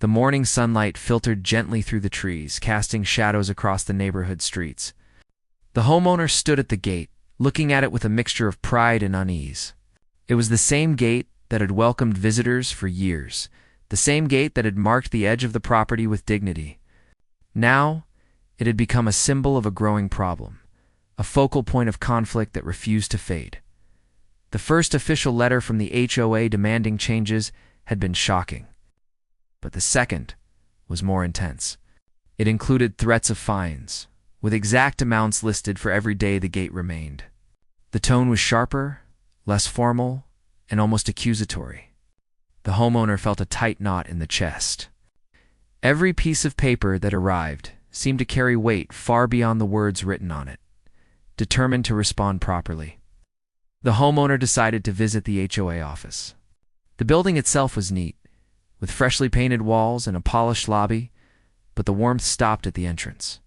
The morning sunlight filtered gently through the trees, casting shadows across the neighborhood streets. The homeowner stood at the gate, looking at it with a mixture of pride and unease. It was the same gate that had welcomed visitors for years, the same gate that had marked the edge of the property with dignity. Now, it had become a symbol of a growing problem, a focal point of conflict that refused to fade. The first official letter from the HOA demanding changes had been shocking. But the second was more intense. It included threats of fines, with exact amounts listed for every day the gate remained. The tone was sharper, less formal, and almost accusatory. The homeowner felt a tight knot in the chest. Every piece of paper that arrived seemed to carry weight far beyond the words written on it. Determined to respond properly, the homeowner decided to visit the HOA office. The building itself was neat, with freshly painted walls and a polished lobby, but the warmth stopped at the entrance.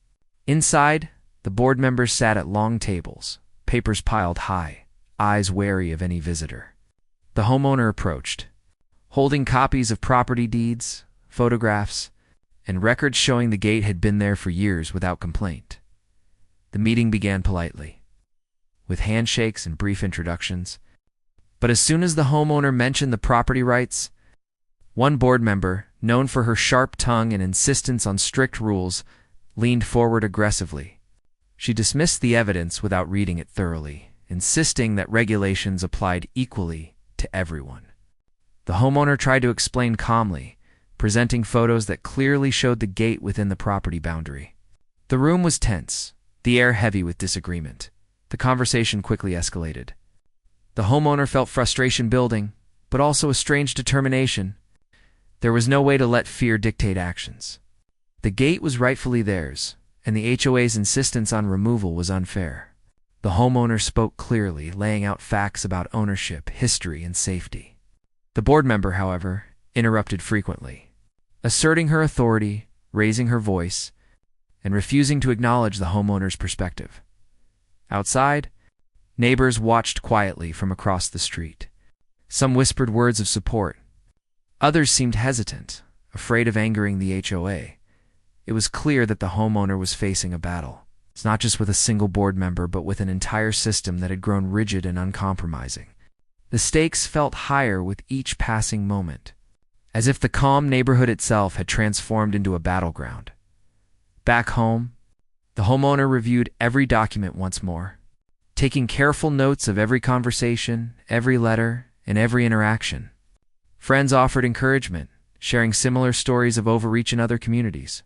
Inside, the board members sat at long tables, papers piled high, eyes wary of any visitor. The homeowner approached, holding copies of property deeds, photographs, and records showing the gate had been there for years without complaint. The meeting began politely, with handshakes and brief introductions. But as soon as the homeowner mentioned the property rights, one board member, known for her sharp tongue and insistence on strict rules, leaned forward aggressively. She dismissed the evidence without reading it thoroughly, insisting that regulations applied equally to everyone. The homeowner tried to explain calmly, presenting photos that clearly showed the gate within the property boundary. The room was tense, the air heavy with disagreement. The conversation quickly escalated. The homeowner felt frustration building, but also a strange determination. There was no way to let fear dictate actions. The gate was rightfully theirs, and the HOA's insistence on removal was unfair. The homeowner spoke clearly, laying out facts about ownership, history, and safety. The board member, however, interrupted frequently, asserting her authority, raising her voice, and refusing to acknowledge the homeowner's perspective. Outside, neighbors watched quietly from across the street. Some whispered words of support. Others seemed hesitant, afraid of angering the HOA. It was clear that the homeowner was facing a battle. It's not just with a single board member, but with an entire system that had grown rigid and uncompromising. The stakes felt higher with each passing moment, as if the calm neighborhood itself had transformed into a battleground. Back home, the homeowner reviewed every document once more, taking careful notes of every conversation, every letter, and every interaction. Friends offered encouragement, sharing similar stories of overreach in other communities.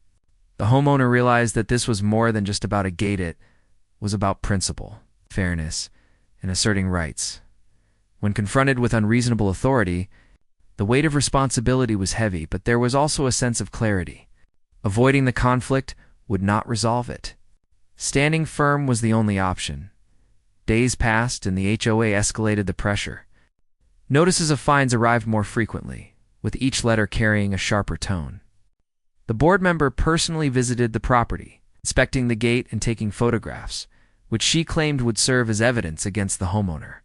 The homeowner realized that this was more than just about a gate. It was about principle, fairness, and asserting rights. When confronted with unreasonable authority, the weight of responsibility was heavy, but there was also a sense of clarity. Avoiding the conflict would not resolve it. Standing firm was the only option. Days passed, and the HOA escalated the pressure. Notices of fines arrived more frequently, with each letter carrying a sharper tone. The board member personally visited the property, inspecting the gate and taking photographs, which she claimed would serve as evidence against the homeowner.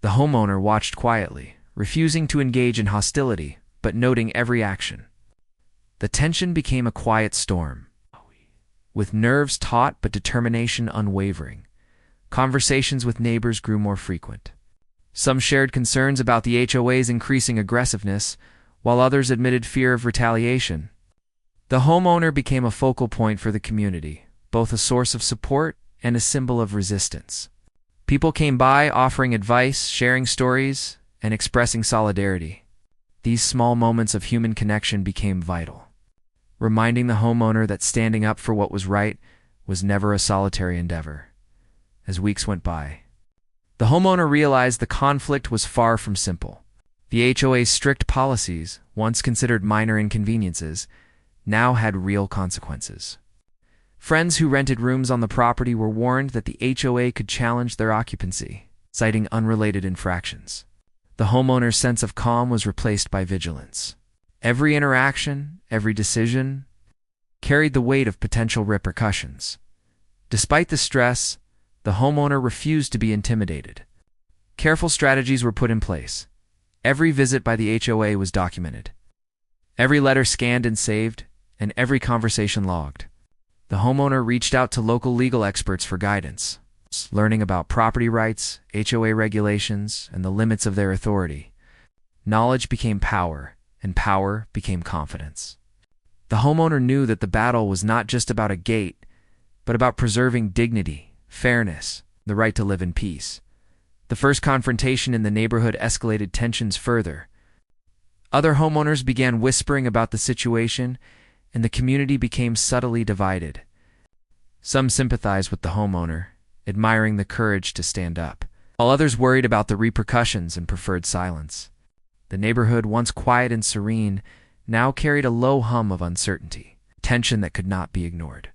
The homeowner watched quietly, refusing to engage in hostility, but noting every action. The tension became a quiet storm, with nerves taut but determination unwavering. Conversations with neighbors grew more frequent. Some shared concerns about the HOA's increasing aggressiveness, while others admitted fear of retaliation. The homeowner became a focal point for the community, both a source of support and a symbol of resistance. People came by offering advice, sharing stories, and expressing solidarity. These small moments of human connection became vital, reminding the homeowner that standing up for what was right was never a solitary endeavor. As weeks went by, the homeowner realized the conflict was far from simple. The HOA's strict policies, once considered minor inconveniences, now had real consequences. Friends who rented rooms on the property were warned that the HOA could challenge their occupancy, citing unrelated infractions. The homeowner's sense of calm was replaced by vigilance. Every interaction, every decision, carried the weight of potential repercussions. Despite the stress, the homeowner refused to be intimidated. Careful strategies were put in place. Every visit by the HOA was documented. Every letter scanned and saved, and every conversation logged. The homeowner reached out to local legal experts for guidance, learning about property rights, HOA regulations, and the limits of their authority. Knowledge became power, and power became confidence. The homeowner knew that the battle was not just about a gate, but about preserving dignity, fairness, the right to live in peace. The first confrontation in the neighborhood escalated tensions further. Other homeowners began whispering about the situation, and the community became subtly divided. Some sympathized with the homeowner, admiring the courage to stand up, while others worried about the repercussions and preferred silence. The neighborhood, once quiet and serene, now carried a low hum of uncertainty, tension that could not be ignored.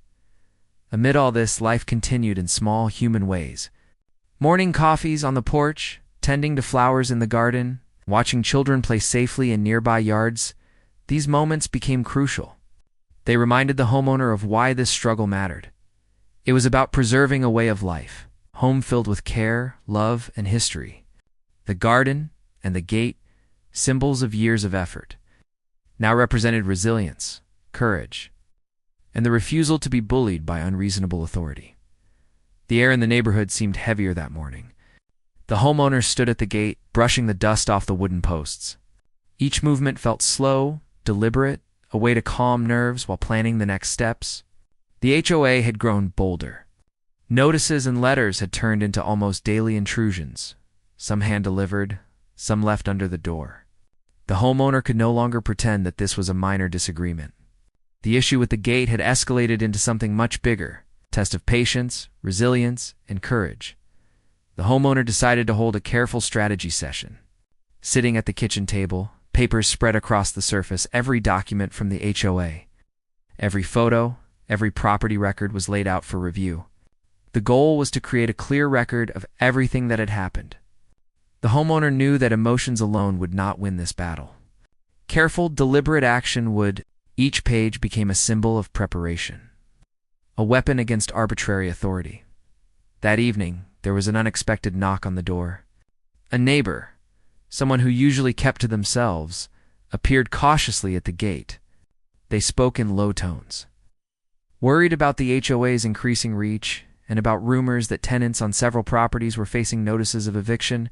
Amid all this, life continued in small human ways. Morning coffees on the porch, tending to flowers in the garden, watching children play safely in nearby yards, these moments became crucial. They reminded the homeowner of why this struggle mattered. It was about preserving a way of life, home filled with care, love, and history. The garden and the gate, symbols of years of effort, now represented resilience, courage, and the refusal to be bullied by unreasonable authority. The air in the neighborhood seemed heavier that morning. The homeowner stood at the gate, brushing the dust off the wooden posts. Each movement felt slow, deliberate, a way to calm nerves while planning the next steps. The HOA had grown bolder. Notices and letters had turned into almost daily intrusions, some hand-delivered, some left under the door. The homeowner could no longer pretend that this was a minor disagreement. The issue with the gate had escalated into something much bigger, a test of patience, resilience, and courage. The homeowner decided to hold a careful strategy session. Sitting at the kitchen table, papers spread across the surface, every document from the HOA. Every photo, every property record was laid out for review. The goal was to create a clear record of everything that had happened. The homeowner knew that emotions alone would not win this battle. Careful, deliberate action would. Each page became a symbol of preparation, a weapon against arbitrary authority. That evening, there was an unexpected knock on the door. A neighbor, someone who usually kept to themselves, appeared cautiously at the gate. They spoke in low tones. Worried about the HOA's increasing reach and about rumors that tenants on several properties were facing notices of eviction,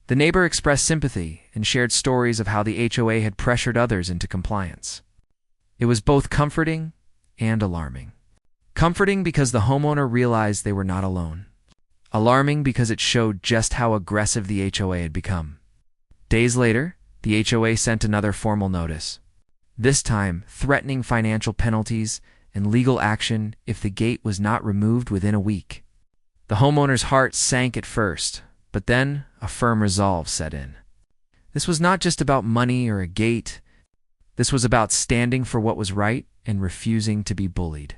the neighbor expressed sympathy and shared stories of how the HOA had pressured others into compliance. It was both comforting and alarming. Comforting because the homeowner realized they were not alone. Alarming because it showed just how aggressive the HOA had become. Days later, the HOA sent another formal notice, this time threatening financial penalties and legal action if the gate was not removed within a week. The homeowner's heart sank at first, but then a firm resolve set in. This was not just about money or a gate. This was about standing for what was right and refusing to be bullied.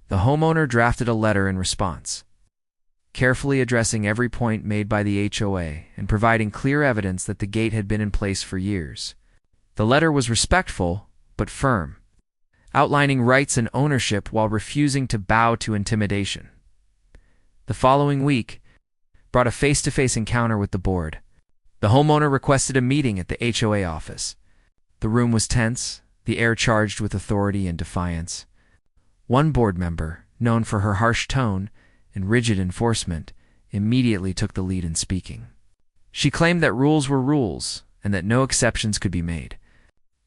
The homeowner drafted a letter in response, carefully addressing every point made by the HOA and providing clear evidence that the gate had been in place for years. The letter was respectful but firm, outlining rights and ownership while refusing to bow to intimidation. The following week brought a face-to-face encounter with the board. The homeowner requested a meeting at the HOA office. The room was tense, the air charged with authority and defiance. One board member, known for her harsh tone and rigid enforcement, immediately took the lead in speaking. She claimed that rules were rules and that no exceptions could be made.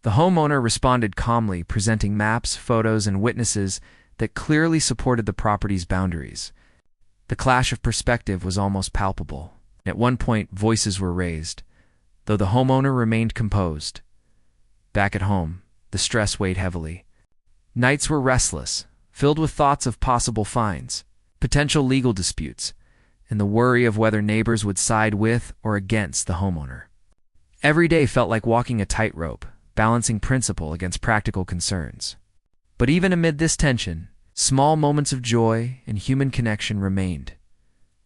The homeowner responded calmly, presenting maps, photos, and witnesses that clearly supported the property's boundaries. The clash of perspective was almost palpable. At one point, voices were raised, though the homeowner remained composed. Back at home, the stress weighed heavily. Nights were restless, filled with thoughts of possible fines, potential legal disputes, and the worry of whether neighbors would side with or against the homeowner. Every day felt like walking a tightrope, balancing principle against practical concerns. But even amid this tension, small moments of joy and human connection remained.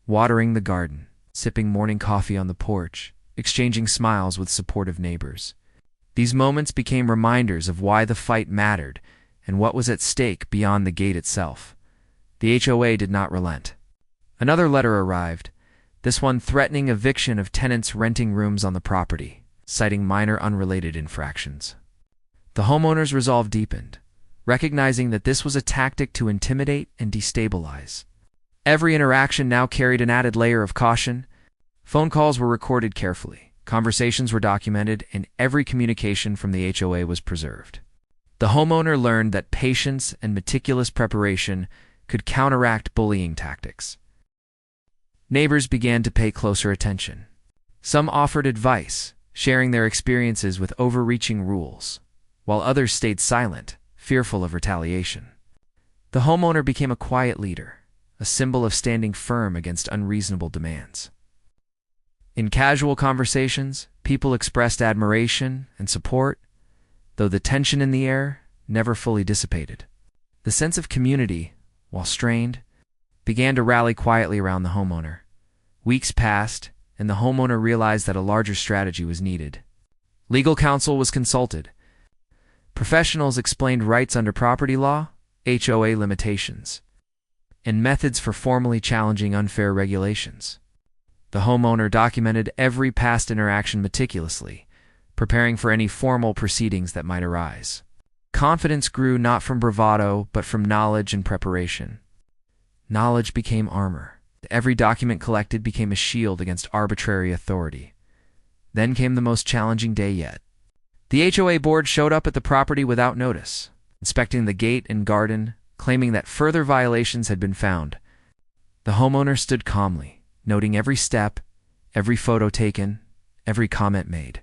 Watering the garden, sipping morning coffee on the porch, exchanging smiles with supportive neighbors. These moments became reminders of why the fight mattered and what was at stake beyond the gate itself. The HOA did not relent. Another letter arrived, this one threatening eviction of tenants renting rooms on the property, citing minor unrelated infractions. The homeowner's resolve deepened, recognizing that this was a tactic to intimidate and destabilize. Every interaction now carried an added layer of caution. Phone calls were recorded carefully, conversations were documented, and every communication from the HOA was preserved. The homeowner learned that patience and meticulous preparation could counteract bullying tactics. Neighbors began to pay closer attention. Some offered advice, sharing their experiences with overreaching rules, while others stayed silent, fearful of retaliation. The homeowner became a quiet leader, a symbol of standing firm against unreasonable demands. In casual conversations, people expressed admiration and support, though the tension in the air never fully dissipated. The sense of community, while strained, began to rally quietly around the homeowner. Weeks passed, and the homeowner realized that a larger strategy was needed. Legal counsel was consulted. Professionals explained rights under property law, HOA limitations, and methods for formally challenging unfair regulations. The homeowner documented every past interaction meticulously, preparing for any formal proceedings that might arise. Confidence grew not from bravado, but from knowledge and preparation. Knowledge became armor. Every document collected became a shield against arbitrary authority. Then came the most challenging day yet. The HOA board showed up at the property without notice, inspecting the gate and garden, claiming that further violations had been found. The homeowner stood calmly, noting every step, every photo taken, every comment made.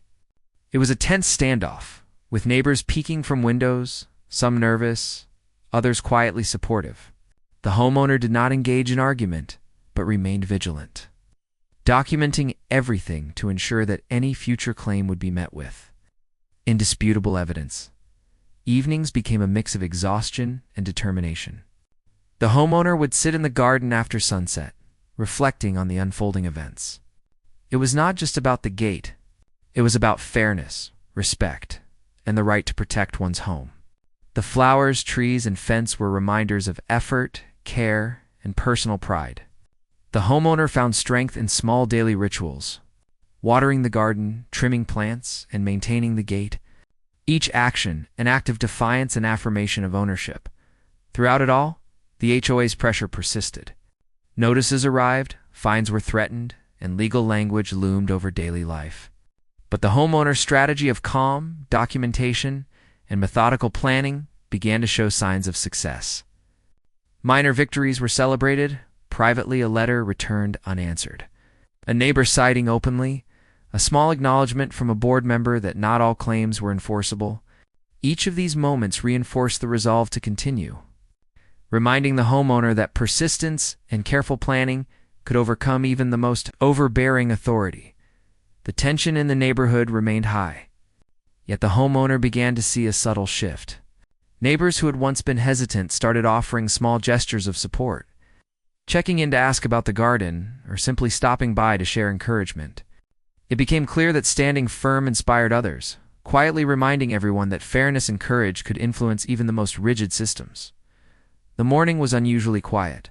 It was a tense standoff, with neighbors peeking from windows, some nervous, others quietly supportive. The homeowner did not engage in argument, but remained vigilant, documenting everything to ensure that any future claim would be met with indisputable evidence. Evenings became a mix of exhaustion and determination. The homeowner would sit in the garden after sunset, reflecting on the unfolding events. It was not just about the gate. It was about fairness, respect, and the right to protect one's home. The flowers, trees, and fence were reminders of effort, care, and personal pride. The homeowner found strength in small daily rituals, watering the garden, trimming plants, and maintaining the gate. Each action an act of defiance and affirmation of ownership. Throughout it all, the HOA's pressure persisted. Notices arrived, fines were threatened, and legal language loomed over daily life. But the homeowner's strategy of calm, documentation, and methodical planning began to show signs of success. Minor victories were celebrated. Privately, a letter returned unanswered. A neighbor siding openly, a small acknowledgement from a board member that not all claims were enforceable. Each of these moments reinforced the resolve to continue, reminding the homeowner that persistence and careful planning could overcome even the most overbearing authority. The tension in the neighborhood remained high, yet the homeowner began to see a subtle shift. Neighbors who had once been hesitant started offering small gestures of support, checking in to ask about the garden, or simply stopping by to share encouragement. It became clear that standing firm inspired others, quietly reminding everyone that fairness and courage could influence even the most rigid systems. The morning was unusually quiet,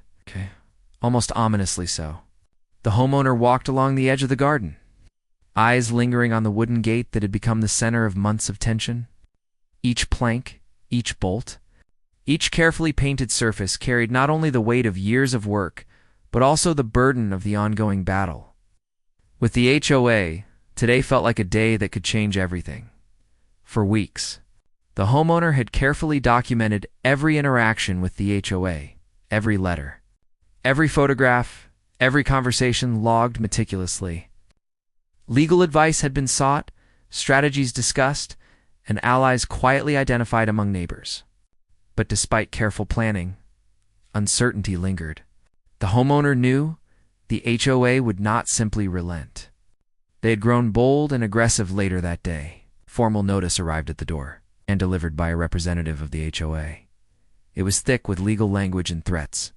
almost ominously so. The homeowner walked along the edge of the garden, eyes lingering on the wooden gate that had become the center of months of tension. Each plank, each bolt, each carefully painted surface carried not only the weight of years of work, but also the burden of the ongoing battle. With the HOA, today felt like a day that could change everything. For weeks, the homeowner had carefully documented every interaction with the HOA, every letter, every photograph, every conversation logged meticulously. Legal advice had been sought, strategies discussed, and allies quietly identified among neighbors. But despite careful planning, uncertainty lingered. The homeowner knew the HOA would not simply relent. They had grown bold and aggressive later that day. Formal notice arrived at the door, and delivered by a representative of the HOA. It was thick with legal language and threats.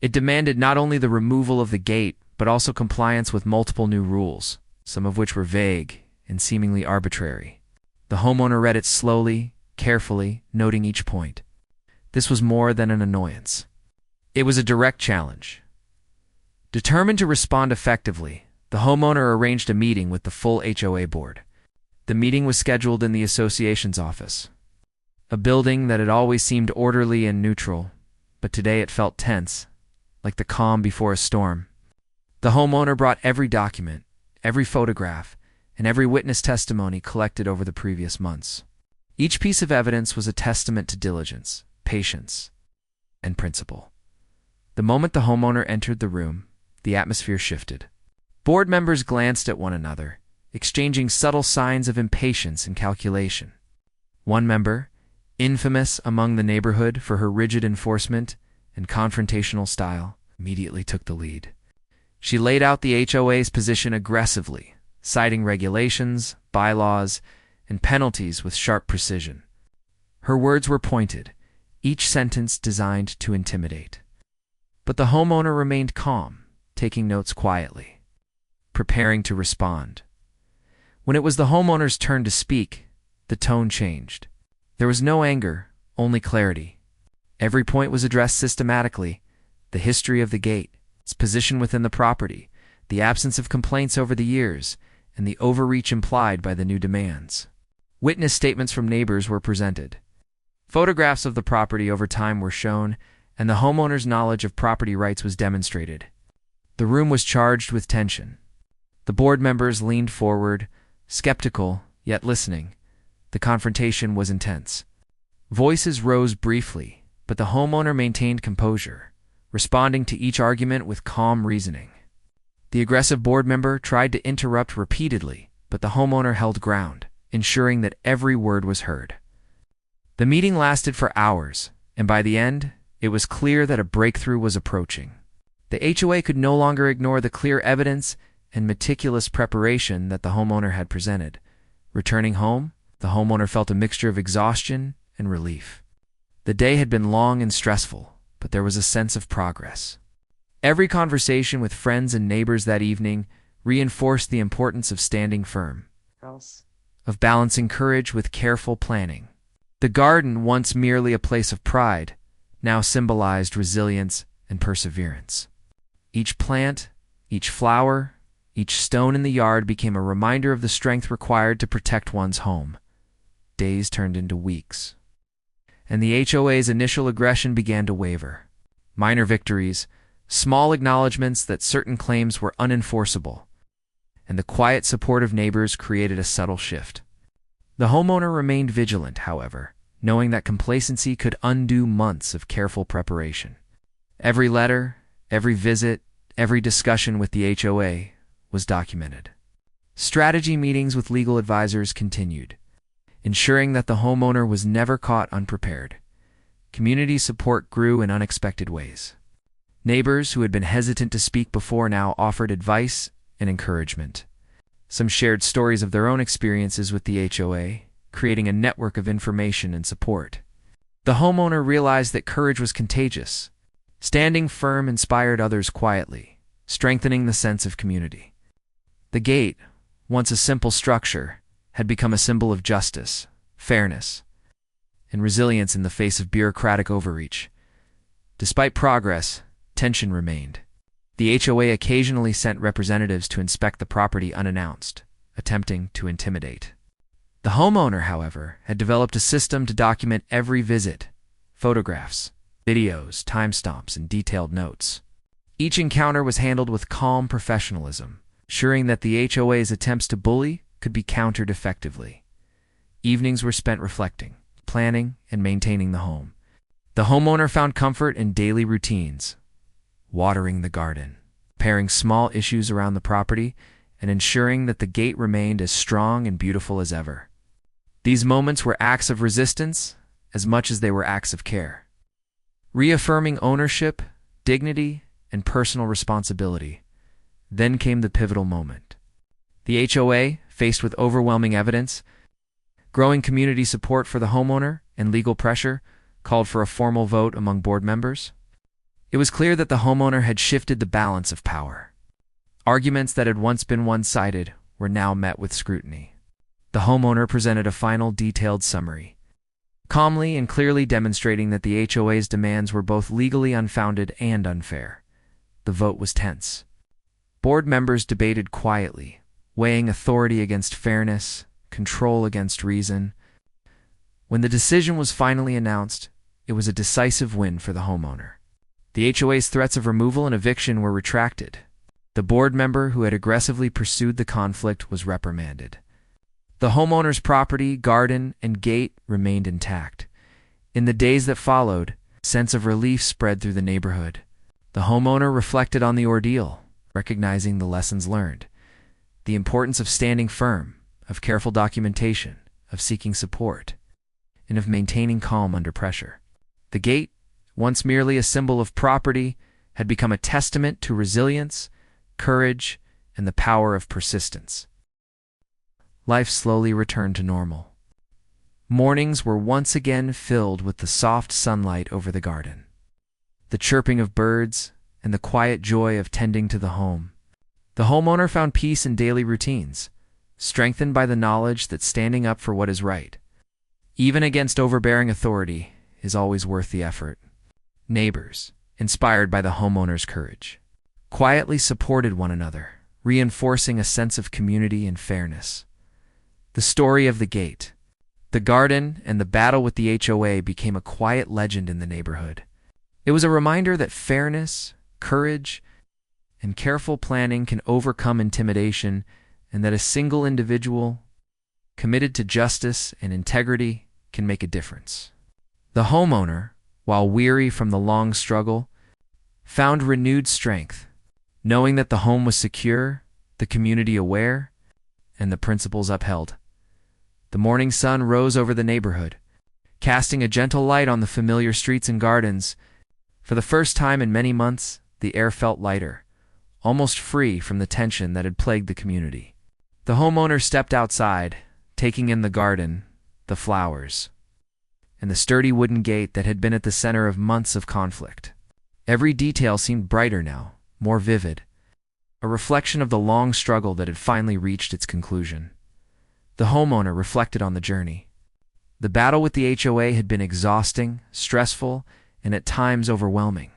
It demanded not only the removal of the gate, but also compliance with multiple new rules, some of which were vague and seemingly arbitrary. The homeowner read it slowly, carefully, noting each point. This was more than an annoyance. It was a direct challenge. Determined to respond effectively, the homeowner arranged a meeting with the full HOA board. The meeting was scheduled in the association's office. a building that had always seemed orderly and neutral, but today it felt tense, like the calm before a storm. The homeowner brought every document, every photograph, and every witness testimony collected over the previous months. Each piece of evidence was a testament to diligence, patience, and principle. The moment the homeowner entered the room, the atmosphere shifted. Board members glanced at one another, exchanging subtle signs of impatience and calculation. One member, infamous among the neighborhood for her rigid enforcement and confrontational style, immediately took the lead. She laid out the HOA's position aggressively, citing regulations, bylaws, and penalties with sharp precision. Her words were pointed, each sentence designed to intimidate. But the homeowner remained calm, taking notes quietly, preparing to respond. When it was the homeowner's turn to speak, the tone changed. There was no anger, only clarity. Every point was addressed systematically: the history of the gate, its position within the property, the absence of complaints over the years, and the overreach implied by the new demands. Witness statements from neighbors were presented. Photographs of the property over time were shown, and the homeowner's knowledge of property rights was demonstrated. The room was charged with tension. The board members leaned forward, skeptical, yet listening. The confrontation was intense. Voices rose briefly, but the homeowner maintained composure, responding to each argument with calm reasoning. The aggressive board member tried to interrupt repeatedly, but the homeowner held ground, ensuring that every word was heard. The meeting lasted for hours, and by the end, it was clear that a breakthrough was approaching. The HOA could no longer ignore the clear evidence and meticulous preparation that the homeowner had presented. Returning home, the homeowner felt a mixture of exhaustion and relief. The day had been long and stressful, but there was a sense of progress. Every conversation with friends and neighbors that evening reinforced the importance of standing firm, of balancing courage with careful planning. The garden, once merely a place of pride, now symbolized resilience and perseverance. Each plant, each flower, each stone in the yard became a reminder of the strength required to protect one's home. Days turned into weeks, and the HOA's initial aggression began to waver. Minor victories, small acknowledgments that certain claims were unenforceable, and the quiet support of neighbors created a subtle shift. The homeowner remained vigilant, however, knowing that complacency could undo months of careful preparation. Every letter, every visit, every discussion with the HOA was documented. Strategy meetings with legal advisors continued, ensuring that the homeowner was never caught unprepared. Community support grew in unexpected ways. Neighbors who had been hesitant to speak before now offered advice and encouragement. Some shared stories of their own experiences with the HOA, creating a network of information and support. The homeowner realized that courage was contagious. Standing firm inspired others quietly, strengthening the sense of community. The gate, once a simple structure, had become a symbol of justice, fairness, and resilience in the face of bureaucratic overreach. Despite progress, tension remained. The HOA occasionally sent representatives to inspect the property unannounced, attempting to intimidate. The homeowner, however, had developed a system to document every visit: photographs, videos, timestamps, and detailed notes. Each encounter was handled with calm professionalism, ensuring that the HOA's attempts to bully could be countered effectively. Evenings were spent reflecting, planning, and maintaining the home. The homeowner found comfort in daily routines: watering the garden, repairing small issues around the property, and ensuring that the gate remained as strong and beautiful as ever. These moments were acts of resistance as much as they were acts of care, reaffirming ownership, dignity, and personal responsibility. Then came the pivotal moment. The HOA, faced with overwhelming evidence, growing community support for the homeowner, and legal pressure, called for a formal vote among board members. It was clear that the homeowner had shifted the balance of power. Arguments that had once been one-sided were now met with scrutiny. The homeowner presented a final detailed summary, calmly and clearly demonstrating that the HOA's demands were both legally unfounded and unfair. The vote was tense. Board members debated quietly, weighing authority against fairness, control against reason. When the decision was finally announced, it was a decisive win for the homeowner. The HOA's threats of removal and eviction were retracted. The board member who had aggressively pursued the conflict was reprimanded. The homeowner's property, garden, and gate remained intact. In the days that followed, a sense of relief spread through the neighborhood. The homeowner reflected on the ordeal, recognizing the lessons learned, the importance of standing firm, of careful documentation, of seeking support, and of maintaining calm under pressure. The gate, once merely a symbol of property, had become a testament to resilience, courage, and the power of persistence. Life slowly returned to normal. Mornings were once again filled with the soft sunlight over the garden, the chirping of birds, and the quiet joy of tending to the home. The homeowner found peace in daily routines, strengthened by the knowledge that standing up for what is right, even against overbearing authority, is always worth the effort. Neighbors, inspired by the homeowner's courage, quietly supported one another, reinforcing a sense of community and fairness. The story of the gate, the garden, and the battle with the HOA became a quiet legend in the neighborhood. It was a reminder that fairness, courage, and careful planning can overcome intimidation, and that a single individual, committed to justice and integrity, can make a difference. The homeowner, while weary from the long struggle, found renewed strength, knowing that the home was secure, the community aware, and the principles upheld. The morning sun rose over the neighborhood, casting a gentle light on the familiar streets and gardens. For the first time in many months, the air felt lighter, almost free from the tension that had plagued the community. The homeowner stepped outside, taking in the garden, the flowers, and the sturdy wooden gate that had been at the center of months of conflict. Every detail seemed brighter now, more vivid, a reflection of the long struggle that had finally reached its conclusion. The homeowner reflected on the journey. The battle with the HOA had been exhausting, stressful, and at times overwhelming.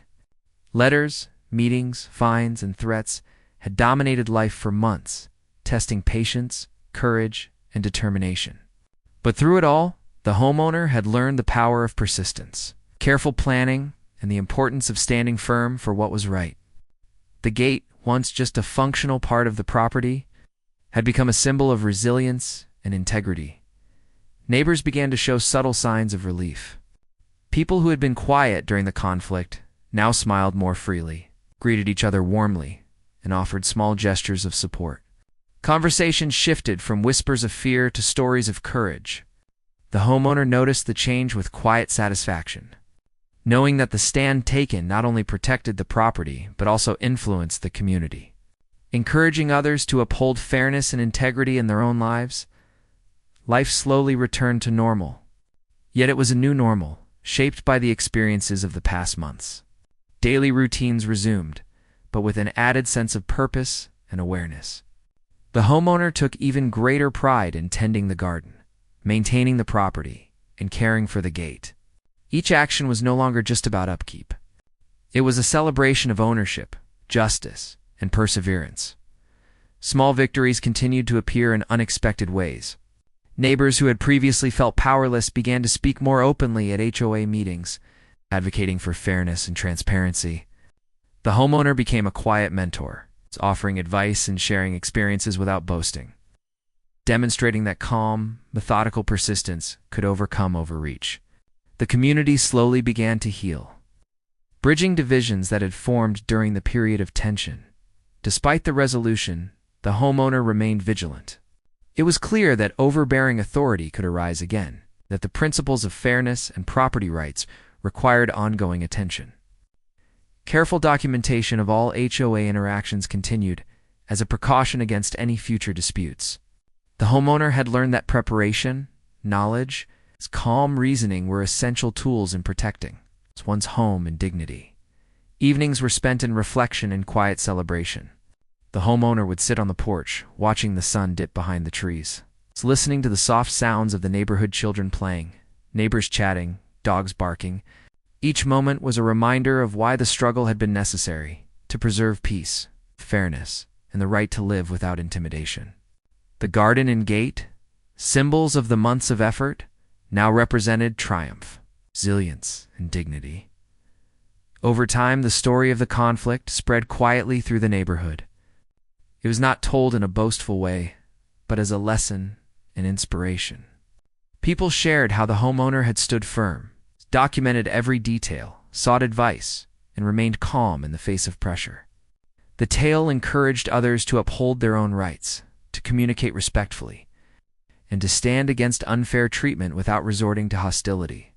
Letters, meetings, fines, and threats had dominated life for months, testing patience, courage, and determination. But through it all, the homeowner had learned the power of persistence, careful planning, and the importance of standing firm for what was right. The gate, once just a functional part of the property, had become a symbol of resilience and integrity. Neighbors began to show subtle signs of relief. People who had been quiet during the conflict now smiled more freely, greeted each other warmly, and offered small gestures of support. Conversations shifted from whispers of fear to stories of courage. The homeowner noticed the change with quiet satisfaction, knowing that the stand taken not only protected the property but also influenced the community. Encouraging others to uphold fairness and integrity in their own lives, life slowly returned to normal. Yet it was a new normal, shaped by the experiences of the past months. Daily routines resumed, but with an added sense of purpose and awareness. The homeowner took even greater pride in tending the garden, maintaining the property, and caring for the gate. Each action was no longer just about upkeep. It was a celebration of ownership, justice, and perseverance. Small victories continued to appear in unexpected ways. Neighbors who had previously felt powerless began to speak more openly at HOA meetings, advocating for fairness and transparency. The homeowner became a quiet mentor, offering advice and sharing experiences without boasting, demonstrating that calm, methodical persistence could overcome overreach. The community slowly began to heal, bridging divisions that had formed during the period of tension. Despite the resolution, the homeowner remained vigilant. It was clear that overbearing authority could arise again, that the principles of fairness and property rights required ongoing attention. Careful documentation of all HOA interactions continued as a precaution against any future disputes. The homeowner had learned that preparation, knowledge, and calm reasoning were essential tools in protecting one's home and dignity. Evenings were spent in reflection and quiet celebration. The homeowner would sit on the porch, watching the sun dip behind the trees, listening to the soft sounds of the neighborhood children playing, neighbors chatting, dogs barking. Each moment was a reminder of why the struggle had been necessary, to preserve peace, fairness, and the right to live without intimidation. The garden and gate, symbols of the months of effort, now represented triumph, resilience, and dignity. Over time, the story of the conflict spread quietly through the neighborhood. It was not told in a boastful way, but as a lesson and inspiration. People shared how the homeowner had stood firm, documented every detail, sought advice, and remained calm in the face of pressure. The tale encouraged others to uphold their own rights, to communicate respectfully, and to stand against unfair treatment without resorting to hostility.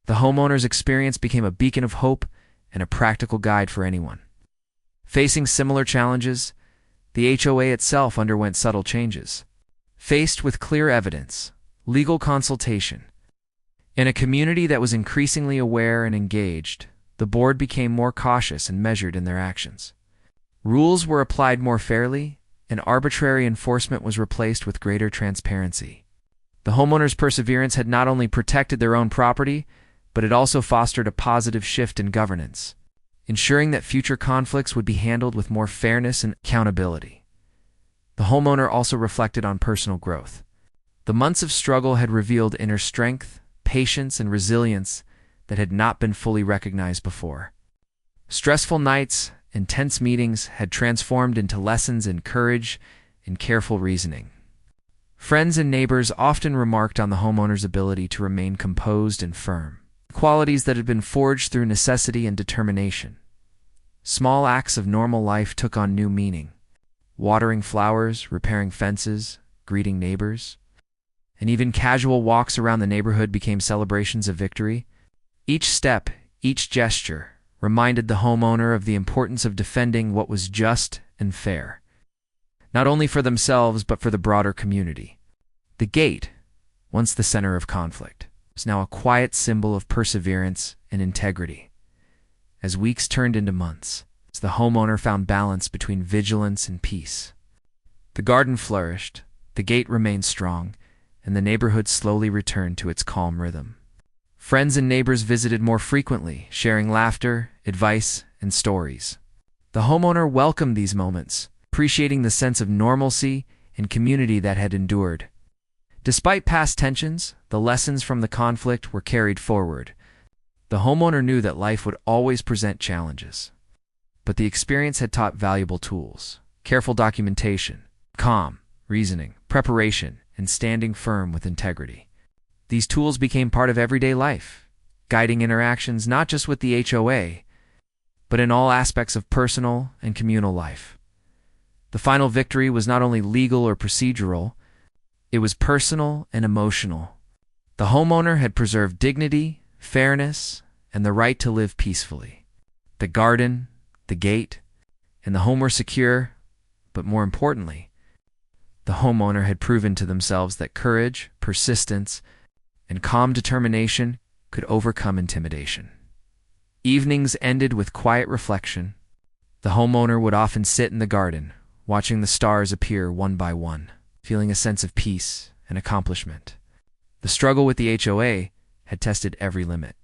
The homeowner's experience became a beacon of hope and a practical guide for anyone. Facing similar challenges, the HOA itself underwent subtle changes. Faced with clear evidence, legal consultation, and a community that was increasingly aware and engaged, the board became more cautious and measured in their actions. Rules were applied more fairly, and arbitrary enforcement was replaced with greater transparency. The homeowners' perseverance had not only protected their own property, but it also fostered a positive shift in governance, ensuring that future conflicts would be handled with more fairness and accountability. The homeowner also reflected on personal growth. The months of struggle had revealed inner strength, patience, and resilience that had not been fully recognized before. Stressful nights and tense meetings had transformed into lessons in courage and careful reasoning. Friends and neighbors often remarked on the homeowner's ability to remain composed and firm, qualities that had been forged through necessity and determination. Small acts of normal life took on new meaning. Watering flowers, repairing fences, greeting neighbors, and even casual walks around the neighborhood became celebrations of victory. Each step, each gesture, reminded the homeowner of the importance of defending what was just and fair, not only for themselves but for the broader community. The gate, once the center of conflict, was now a quiet symbol of perseverance and integrity. As weeks turned into months, the homeowner found balance between vigilance and peace. The garden flourished, the gate remained strong, and the neighborhood slowly returned to its calm rhythm. Friends and neighbors visited more frequently, sharing laughter, advice, and stories. The homeowner welcomed these moments, appreciating the sense of normalcy and community that had endured. Despite past tensions, the lessons from the conflict were carried forward. The homeowner knew that life would always present challenges, but the experience had taught valuable tools: careful documentation, calm reasoning, preparation, and standing firm with integrity. These tools became part of everyday life, guiding interactions not just with the HOA, but in all aspects of personal and communal life. The final victory was not only legal or procedural, it was personal and emotional. The homeowner had preserved dignity, fairness, and the right to live peacefully. The garden, the gate, and the home were secure, but more importantly, the homeowner had proven to themselves that courage, persistence, and calm determination could overcome intimidation. Evenings ended with quiet reflection. The homeowner would often sit in the garden, watching the stars appear one by one, feeling a sense of peace and accomplishment. The struggle with the HOA had tested every limit,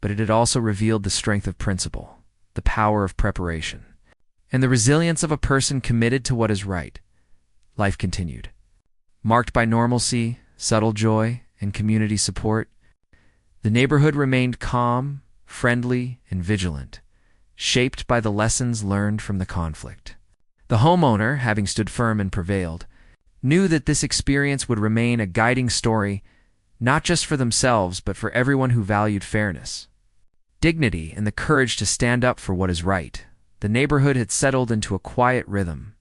but it had also revealed the strength of principle, the power of preparation, and the resilience of a person committed to what is right. Life continued, marked by normalcy, subtle joy, and community support. The neighborhood remained calm, friendly, and vigilant, shaped by the lessons learned from the conflict. The homeowner, having stood firm and prevailed, knew that this experience would remain a guiding story, not just for themselves, but for everyone who valued fairness, dignity, and the courage to stand up for what is right. The neighborhood had settled into a quiet rhythm.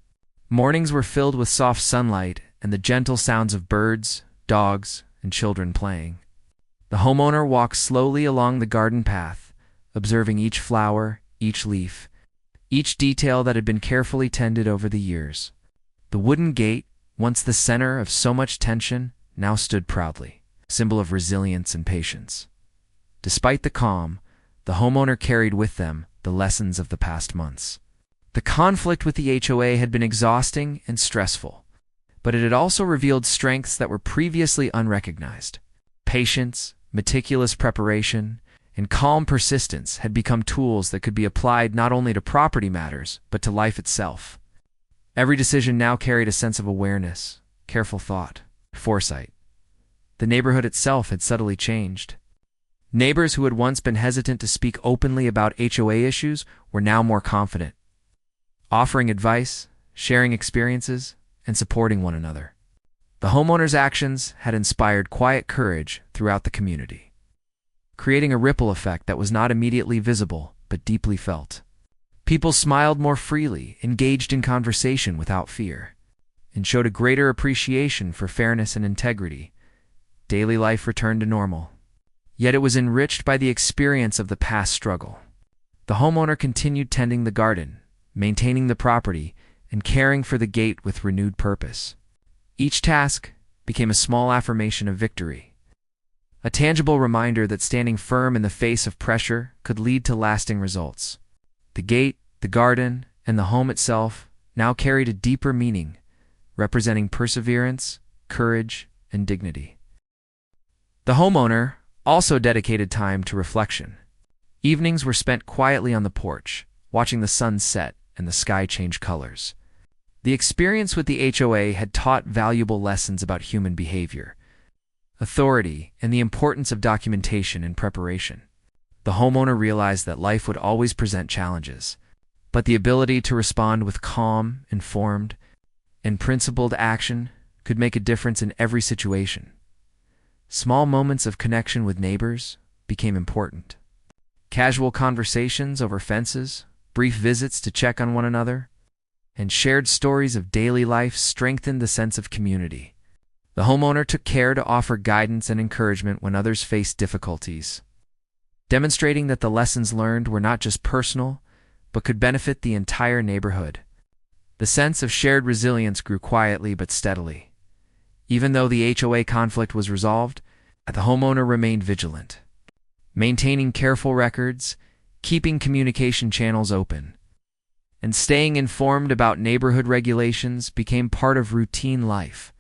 Mornings were filled with soft sunlight and the gentle sounds of birds, dogs, and children playing. The homeowner walked slowly along the garden path, observing each flower, each leaf, each detail that had been carefully tended over the years. The wooden gate, once the center of so much tension, now stood proudly, a symbol of resilience and patience. Despite the calm, the homeowner carried with them the lessons of the past months. The conflict with the HOA had been exhausting and stressful, but it had also revealed strengths that were previously unrecognized. Patience, meticulous preparation, and calm persistence had become tools that could be applied not only to property matters, but to life itself. Every decision now carried a sense of awareness, careful thought, foresight. the neighborhood itself had subtly changed. Neighbors who had once been hesitant to speak openly about HOA issues were now more confident, offering advice, sharing experiences, and supporting one another. The homeowners' actions had inspired quiet courage throughout the community, creating a ripple effect that was not immediately visible but deeply felt. People smiled more freely, engaged in conversation without fear, and showed a greater appreciation for fairness and integrity. Daily life returned to normal. Yet it was enriched by the experience of the past struggle. The homeowner continued tending the garden, maintaining the property, and caring for the gate with renewed purpose. Each task became a small affirmation of victory, a tangible reminder that standing firm in the face of pressure could lead to lasting results. The gate, the garden, and the home itself now carried a deeper meaning, representing perseverance, courage, and dignity. The homeowner also dedicated time to reflection. Evenings were spent quietly on the porch, watching the sun set and the sky change colors. The experience with the HOA had taught valuable lessons about human behavior, authority, and the importance of documentation and preparation. The homeowner realized that life would always present challenges, but the ability to respond with calm, informed, and principled action could make a difference in every situation. Small moments of connection with neighbors became important. Casual conversations over fences, brief visits to check on one another, and shared stories of daily life strengthened the sense of community. The homeowner took care to offer guidance and encouragement when others faced difficulties, demonstrating that the lessons learned were not just personal, but could benefit the entire neighborhood. The sense of shared resilience grew quietly but steadily. Even though the HOA conflict was resolved, the homeowner remained vigilant, maintaining careful records, keeping communication channels open, and staying informed about neighborhood regulations became part of routine life.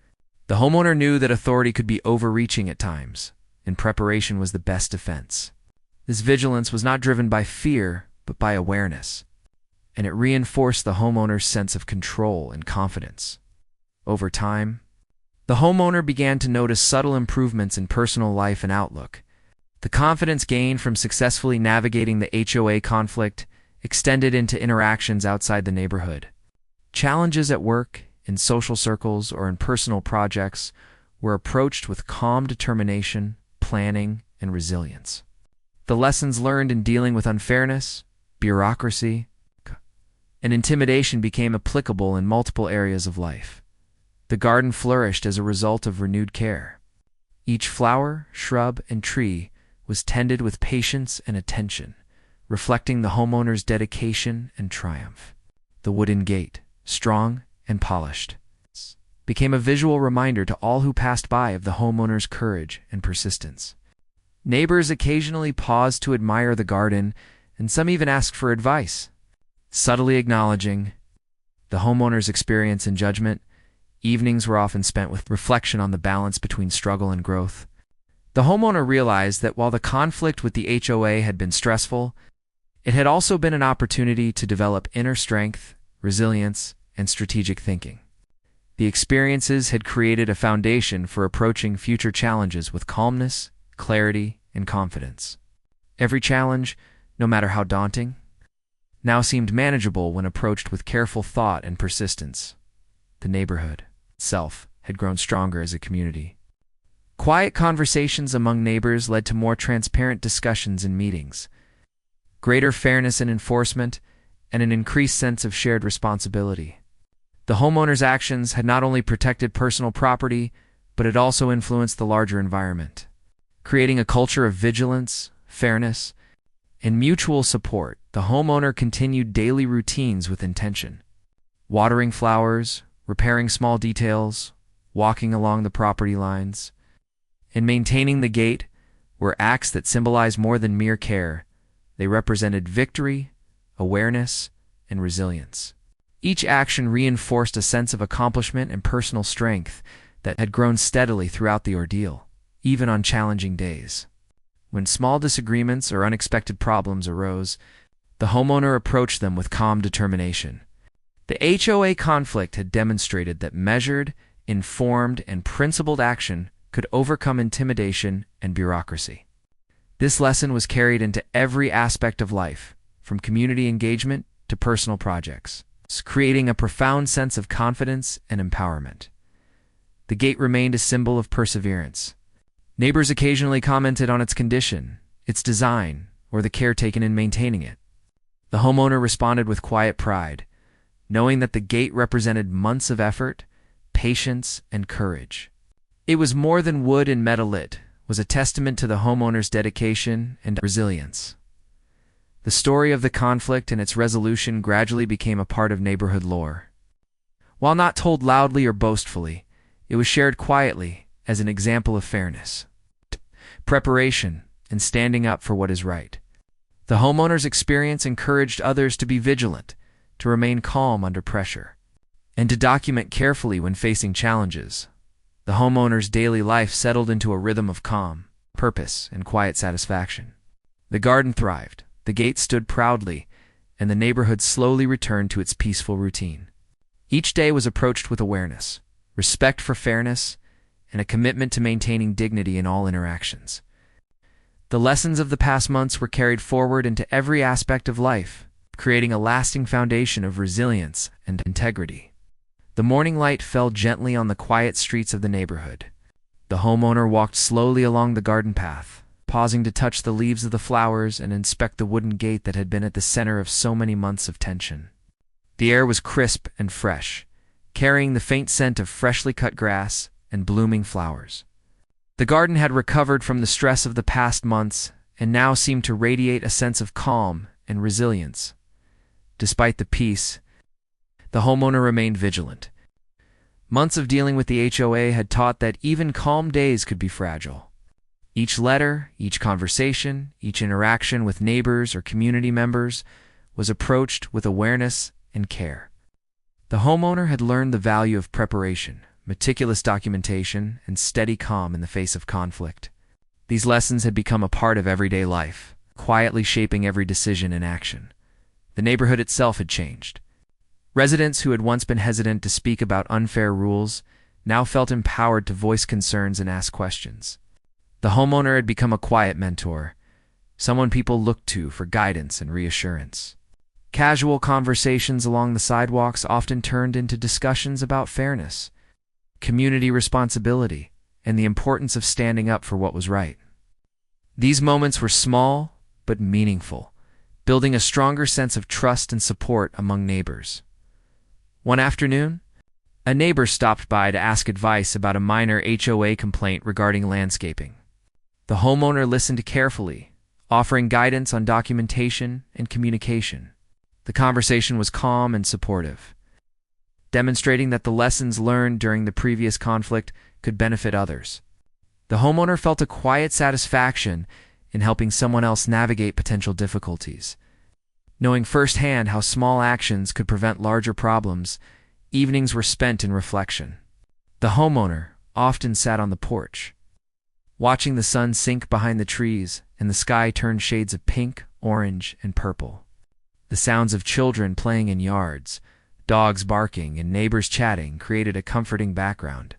The homeowner knew that authority could be overreaching at times, and preparation was the best defense. This vigilance was not driven by fear, but by awareness, and it reinforced the homeowner's sense of control and confidence. Over time, the homeowner began to notice subtle improvements in personal life and outlook. The confidence gained from successfully navigating the HOA conflict extended into interactions outside the neighborhood. Challenges at work, in social circles, or in personal projects were approached with calm determination, planning, and resilience. The lessons learned in dealing with unfairness, bureaucracy, and intimidation became applicable in multiple areas of life. The garden flourished as a result of renewed care. Each flower, shrub, and tree was tended with patience and attention, reflecting the homeowner's dedication and triumph. The wooden gate, strong and polished, became a visual reminder to all who passed by of the homeowner's courage and persistence. Neighbors occasionally paused to admire the garden, and some even asked for advice. Subtly acknowledging the homeowner's experience and judgment, evenings were often spent with reflection on the balance between struggle and growth. The homeowner realized that while the conflict with the HOA had been stressful, it had also been an opportunity to develop inner strength, resilience, and strategic thinking. The experiences had created a foundation for approaching future challenges with calmness, clarity, and confidence. Every challenge, no matter how daunting, now seemed manageable when approached with careful thought and persistence. The neighborhood itself had grown stronger as a community. Quiet conversations among neighbors led to more transparent discussions in meetings, greater fairness in enforcement, and an increased sense of shared responsibility. The homeowner's actions had not only protected personal property, but it also influenced the larger environment, creating a culture of vigilance, fairness, and mutual support. The homeowner continued daily routines with intention. Watering flowers, repairing small details, walking along the property lines, and maintaining the gate were acts that symbolized more than mere care. They represented victory, awareness, and resilience. Each action reinforced a sense of accomplishment and personal strength that had grown steadily throughout the ordeal, even on challenging days. When small disagreements or unexpected problems arose, the homeowner approached them with calm determination. The HOA conflict had demonstrated that measured, informed, and principled action could overcome intimidation and bureaucracy. This lesson was carried into every aspect of life, from community engagement to personal projects, creating a profound sense of confidence and empowerment. The gate remained a symbol of perseverance. Neighbors occasionally commented on its condition, its design, or the care taken in maintaining it. The homeowner responded with quiet pride, knowing that the gate represented months of effort, patience, and courage. It was more than wood and metal. It was a testament to the homeowner's dedication and resilience. The story of the conflict and its resolution gradually became a part of neighborhood lore. While not told loudly or boastfully, it was shared quietly as an example of fairness, preparation, and standing up for what is right. The homeowner's experience encouraged others to be vigilant, to remain calm under pressure, and to document carefully when facing challenges. The homeowner's daily life settled into a rhythm of calm, purpose, and quiet satisfaction. The garden thrived, the gate stood proudly, and the neighborhood slowly returned to its peaceful routine. Each day was approached with awareness, respect for fairness, and a commitment to maintaining dignity in all interactions. The lessons of the past months were carried forward into every aspect of life, creating a lasting foundation of resilience and integrity. The morning light fell gently on the quiet streets of the neighborhood. The homeowner walked slowly along the garden path, pausing to touch the leaves of the flowers and inspect the wooden gate that had been at the center of so many months of tension. The air was crisp and fresh, carrying the faint scent of freshly cut grass and blooming flowers. The garden had recovered from the stress of the past months and now seemed to radiate a sense of calm and resilience. Despite the peace, the homeowner remained vigilant. Months of dealing with the HOA had taught that even calm days could be fragile. Each letter, each conversation, each interaction with neighbors or community members was approached with awareness and care. The homeowner had learned the value of preparation, meticulous documentation, and steady calm in the face of conflict. These lessons had become a part of everyday life, quietly shaping every decision and action. The neighborhood itself had changed. Residents who had once been hesitant to speak about unfair rules now felt empowered to voice concerns and ask questions. The homeowner had become a quiet mentor, someone people looked to for guidance and reassurance. Casual conversations along the sidewalks often turned into discussions about fairness, community responsibility, and the importance of standing up for what was right. These moments were small but meaningful, building a stronger sense of trust and support among neighbors. One afternoon, a neighbor stopped by to ask advice about a minor HOA complaint regarding landscaping. The homeowner listened carefully, offering guidance on documentation and communication. The conversation was calm and supportive, demonstrating that the lessons learned during the previous conflict could benefit others. The homeowner felt a quiet satisfaction in helping someone else navigate potential difficulties. Knowing firsthand how small actions could prevent larger problems, evenings were spent in reflection. The homeowner often sat on the porch, watching the sun sink behind the trees and the sky turn shades of pink, orange, and purple. The sounds of children playing in yards, dogs barking, and neighbors chatting created a comforting background.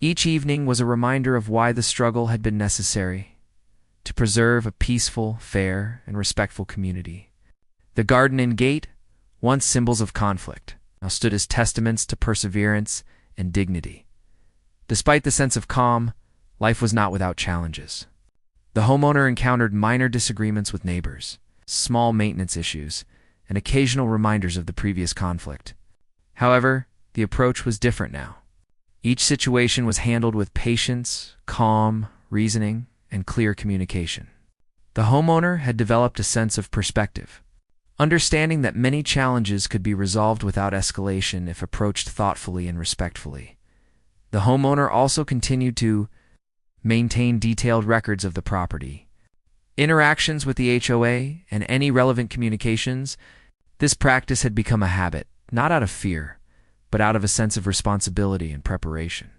Each evening was a reminder of why the struggle had been necessary: to preserve a peaceful, fair, and respectful community. The garden and gate, once symbols of conflict, now stood as testaments to perseverance and dignity. Despite the sense of calm, life was not without challenges. The homeowner encountered minor disagreements with neighbors, small maintenance issues, and occasional reminders of the previous conflict. However, the approach was different now. Each situation was handled with patience, calm, reasoning, and clear communication. The homeowner had developed a sense of perspective, understanding that many challenges could be resolved without escalation if approached thoughtfully and respectfully. The homeowner also continued to maintain detailed records of the property, interactions with the HOA, and any relevant communications. This practice had become a habit, not out of fear, but out of a sense of responsibility and preparation.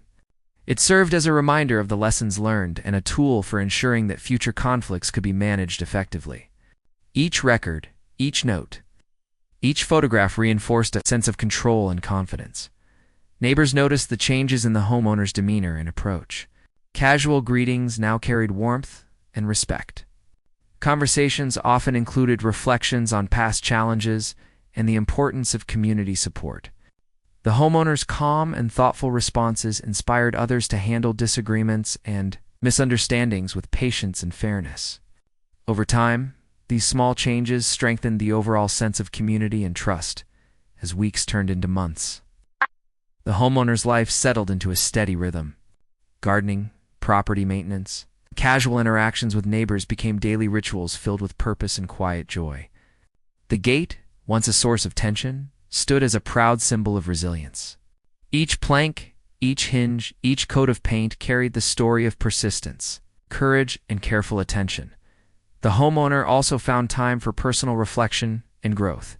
It served as a reminder of the lessons learned and a tool for ensuring that future conflicts could be managed effectively. Each record, each note, each photograph reinforced a sense of control and confidence. Neighbors noticed the changes in the homeowner's demeanor and approach. Casual greetings now carried warmth and respect. Conversations often included reflections on past challenges and the importance of community support. The homeowner's calm and thoughtful responses inspired others to handle disagreements and misunderstandings with patience and fairness. Over time, these small changes strengthened the overall sense of community and trust as weeks turned into months. The homeowner's life settled into a steady rhythm. Gardening, property maintenance, casual interactions with neighbors became daily rituals filled with purpose and quiet joy. The gate, once a source of tension, stood as a proud symbol of resilience. Each plank, each hinge, each coat of paint carried the story of persistence, courage, and careful attention. The homeowner also found time for personal reflection and growth.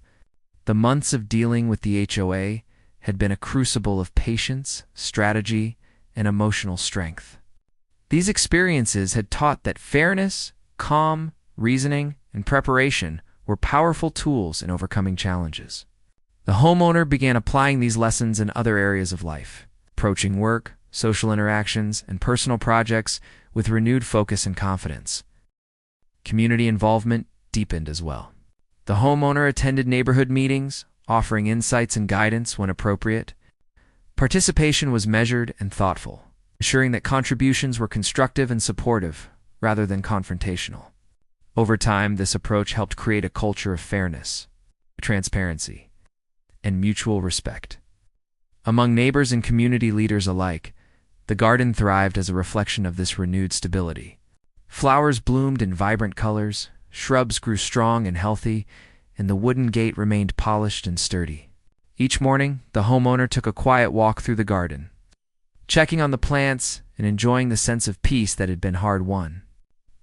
The months of dealing with the HOA had been a crucible of patience, strategy, and emotional strength. These experiences had taught that fairness, calm, reasoning, and preparation were powerful tools in overcoming challenges. The homeowner began applying these lessons in other areas of life, approaching work, social interactions, and personal projects with renewed focus and confidence. Community involvement deepened as well. The homeowner attended neighborhood meetings, offering insights and guidance when appropriate. Participation was measured and thoughtful, ensuring that contributions were constructive and supportive rather than confrontational. Over time, this approach helped create a culture of fairness, transparency, and mutual respect. Among neighbors and community leaders alike, the garden thrived as a reflection of this renewed stability. Flowers bloomed in vibrant colors, shrubs grew strong and healthy, and the wooden gate remained polished and sturdy. Each morning, the homeowner took a quiet walk through the garden, checking on the plants and enjoying the sense of peace that had been hard-won.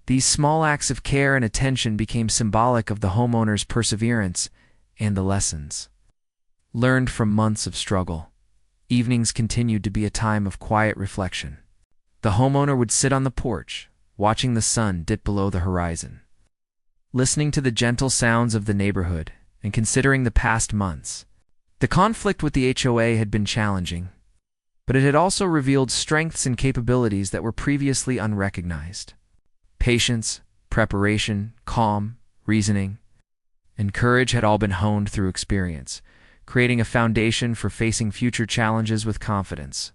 These small acts of care and attention became symbolic of the homeowner's perseverance and the lessons learned from months of struggle. Evenings continued to be a time of quiet reflection. The homeowner would sit on the porch, watching the sun dip below the horizon, listening to the gentle sounds of the neighborhood and considering the past months. The conflict with the HOA had been challenging, but it had also revealed strengths and capabilities that were previously unrecognized. Patience, preparation, calm, reasoning, and courage had all been honed through experience, creating a foundation for facing future challenges with confidence.